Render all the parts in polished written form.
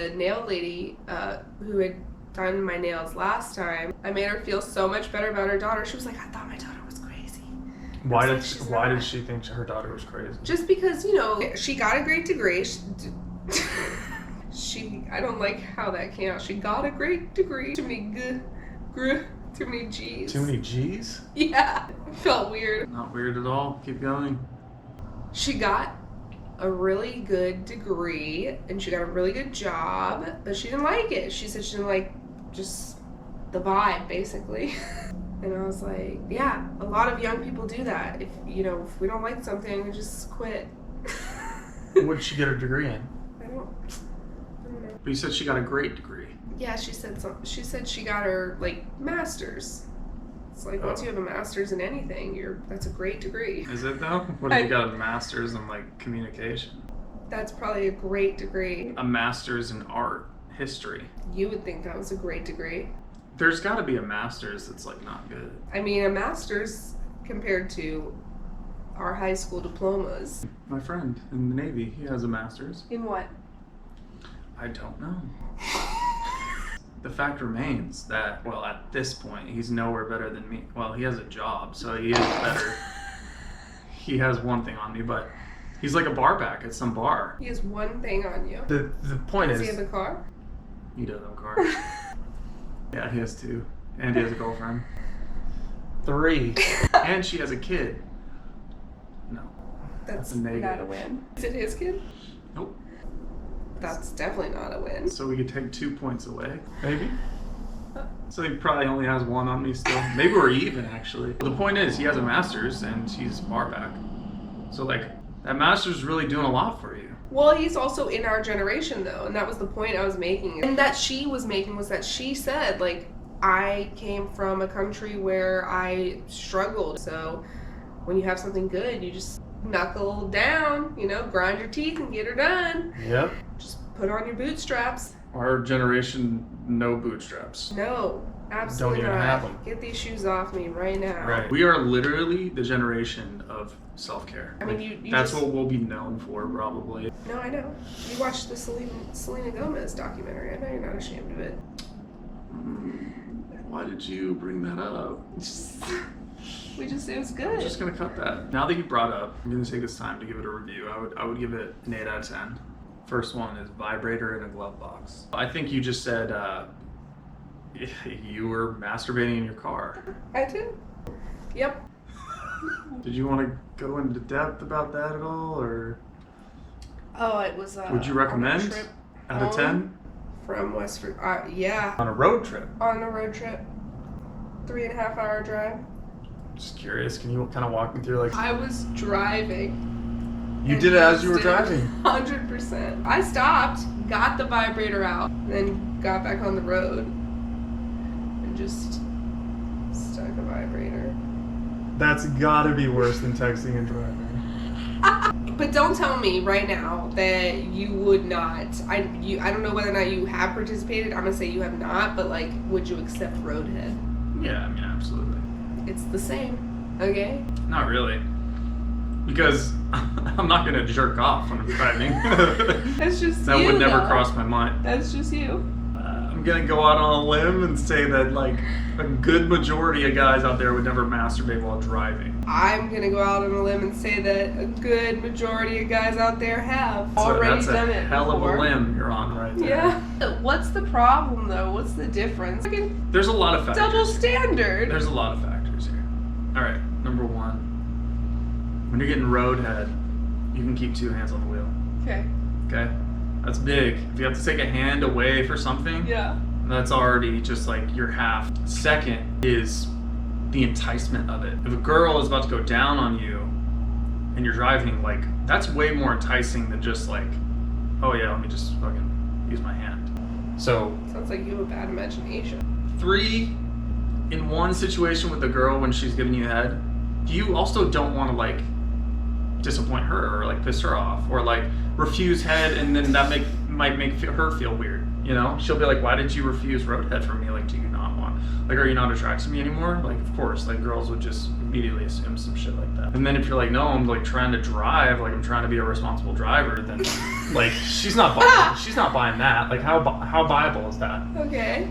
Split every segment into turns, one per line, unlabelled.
The nail lady who had done my nails last time, I made her feel so much better about her daughter. She was like, I thought my daughter was crazy.
Why did she think her daughter was crazy?
Just because, you know, she got a great degree. I don't like how that came out. She got a great degree. Too many too many G's.
Too many G's?
Yeah. It felt weird.
Not weird at all. Keep going.
She got a really good degree and she got a really good job, but she didn't like it. She said she didn't like just the vibe, basically. And I was like, yeah, a lot of young people do that. If we don't like something, we just quit.
What did she get her degree in?
I don't know.
But you said she got a great degree.
Yeah, she said she got her master's. It's like once you have a master's in anything, that's a great degree.
Is it though? What if you got a master's in communication?
That's probably a great degree.
A master's in art history.
You would think that was a great degree.
There's got to be a master's that's not good.
I mean, a master's compared to our high school diplomas.
My friend in the Navy, he has a master's.
In what?
I don't know. The fact remains that, well, at this point, he's nowhere better than me. Well, he has a job, so he is better. He has one thing on me, but he's like a bar back at some bar.
He has one thing on you.
The point is...
Does he have a car?
He does have a car. Yeah, he has 2. And he has a girlfriend. 3. And she has a kid. No.
That's
a negative.
not a win. Is it his kid?
Nope.
That's definitely not a win.
So we could take 2 points away. Maybe. So he probably only has 1 on me still. Maybe we're even, actually. The point is, he has a master's and she's a bar back. So that master's is really doing a lot for you.
Well, he's also in our generation, though, and that was the point I was making. And that she was making was that she said, I came from a country where I struggled. So when you have something good, you just knuckle down, grind your teeth and get her done.
Yep.
Just put on your bootstraps.
Our generation, no bootstraps.
No, absolutely
Don't even
not.
have them.
Get these shoes off me right now.
Right. We are literally the generation of self-care.
I mean,
that's what we'll be known for, probably.
No, I know. You watched the Selena Gomez documentary. I know you're not ashamed of it.
Why did you bring that up?
It was good.
I'm just gonna cut that. Now that you brought up, I'm gonna take this time to give it a review. I would give it an 8 out of 10. First one is vibrator in a glove box. I think you just said you were masturbating in your car.
I did. Yep.
Did you want to go into depth about that at all, or?
Oh, it was.
Would you recommend? Out of 10?
From West Virginia. Yeah.
On a road trip.
On a road trip. 3.5 hour drive.
Just curious, can you kind of walk me through
I was driving.
You did it as you were driving?
100%. I stopped, got the vibrator out, then got back on the road and just stuck a vibrator.
That's gotta be worse than texting and driving.
But don't tell me right now that you would not. I don't know whether or not you have participated. I'm gonna say you have not, but would you accept roadhead?
Yeah, I mean, absolutely.
It's the same, okay?
Not really. Because I'm not going to jerk off when I'm driving.
That's just
that
you,
would never
though.
cross my mind.
That's just you.
I'm going to go out on a limb and say that a good majority of guys out there would never masturbate while driving.
I'm going to go out on a limb and say that a good majority of guys out there have already done it.
That's a hell of a limb you're on right there.
Yeah. What's the problem, though? What's the difference?
There's a lot of factors.
Double standard.
There's a lot of factors here. All right, number 1. When you're getting roadhead, you can keep 2 hands on the wheel. Okay? That's big. If you have to take a hand away for something, that's already just your half. Second is the enticement of it. If a girl is about to go down on you and you're driving, that's way more enticing than just oh yeah, let me just fucking use my hand. So.
Sounds like you have a bad imagination.
3, in one situation with a girl when she's giving you head, you also don't want to disappoint her or piss her off or refuse head, and then that might make her feel weird. She'll be like, why did you refuse roadhead from me? Do you not want, are you not attracted to me anymore? Of course, girls would just immediately assume some shit like that. And then if you're no, I'm trying to drive, I'm trying to be a responsible driver, then Like, she's not buying that. Like, how viable is that?
Okay.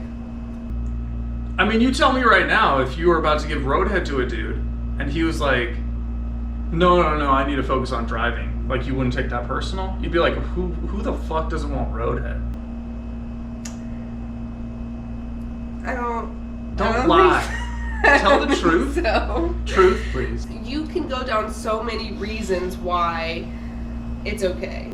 I mean, you tell me right now, if you were about to give roadhead to a dude, and he was like, no, I need to focus on driving. Like, you wouldn't take that personal? You'd be like, who the fuck doesn't want roadhead? Don't lie. Tell the truth.
So.
Truth, please.
You can go down so many reasons why it's okay.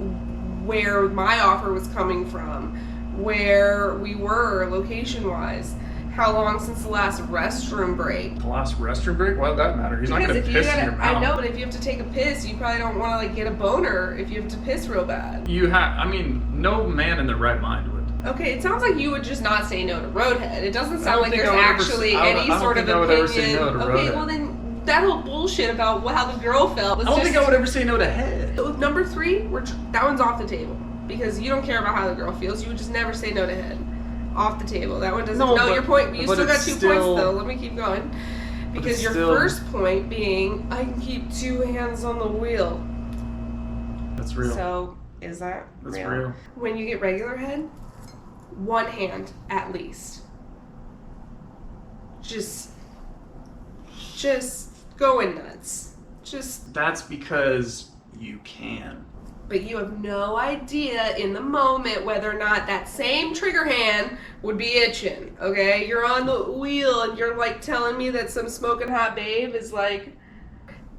Where my offer was coming from, where we were location-wise, how long since the last restroom break.
The last restroom break? Why would that matter? He's not going to piss in your mouth.
I know, but if you have to take a piss, you probably don't want to like get a boner if you have to piss real bad.
I mean, no man in their right mind would.
Okay, it sounds like you would just not say no to roadhead. It doesn't sound like there's actually any sort of opinion. Okay, well then that whole bullshit about how the girl felt.
I don't think I would ever say no to head.
Number 3, that one's off the table because you don't care about how the girl feels. You would just never say no to head. Off the table. That one doesn't know your point. But you still got 2 points though. Let me keep going. Because your first point being, I can keep 2 hands on the wheel.
That's real.
So, is that real? When you get regular head, 1 hand at least. Just going nuts.
That's because you can.
But you have no idea in the moment whether or not that same trigger hand would be itching, okay? You're on the wheel and you're like telling me that some smoking hot babe is like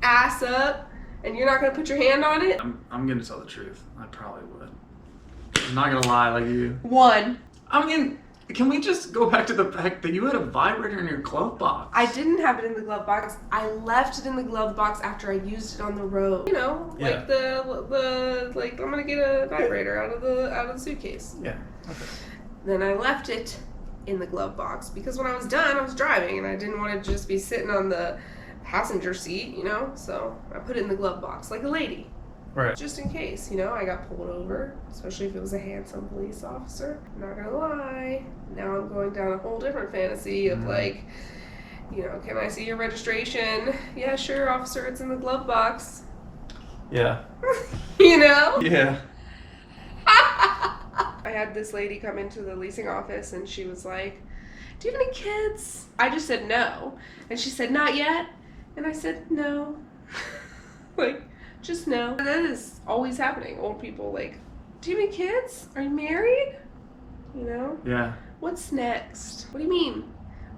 ass up and you're not gonna put your hand on it?
I'm gonna tell the truth. I probably would. I'm not gonna lie like you.
1.
I mean, can we just go back to the fact that you had a vibrator in your glove box?
I didn't have it in the glove box. I left it in the glove box after I used it on the road. You know, like like I'm gonna get a vibrator out of the suitcase.
Yeah. Okay.
Then I left it in the glove box because when I was done, I was driving and I didn't want to just be sitting on the passenger seat, you know. So I put it in the glove box like a lady.
Right.
Just in case, you know, I got pulled over, especially if it was a handsome police officer. I'm not gonna lie. Now I'm going down a whole different fantasy of like, you know, can I see your registration? Yeah, sure, officer, it's in the glove box.
Yeah.
You know?
Yeah.
I had this lady come into the leasing office and she was like, do you have any kids? I just said no. And she said, not yet. And I said, no. Like, just no. That is always happening. Old people like, do you have any kids? Are you married? You know?
Yeah.
What's next? What do you mean?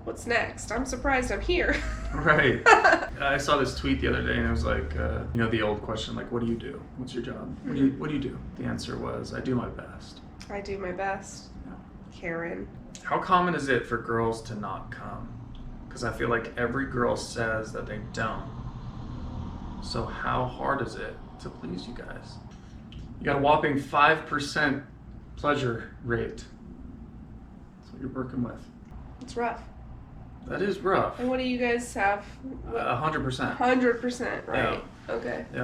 What's next? I'm surprised I'm here.
Right. I saw this tweet the other day and it was like, you know, the old question, like, what do you do? What's your job? What do you do? The answer was, I do my best.
I do my best.
Yeah.
Karen.
How common is it for girls to not come? Because I feel like every girl says that they don't. So how hard is it to please you guys? You got a whopping 5% pleasure rate. That's what you're working with.
It's rough.
That is rough.
And what do you guys have?
100%.
100%, right?
Yeah.
Okay.
Yeah.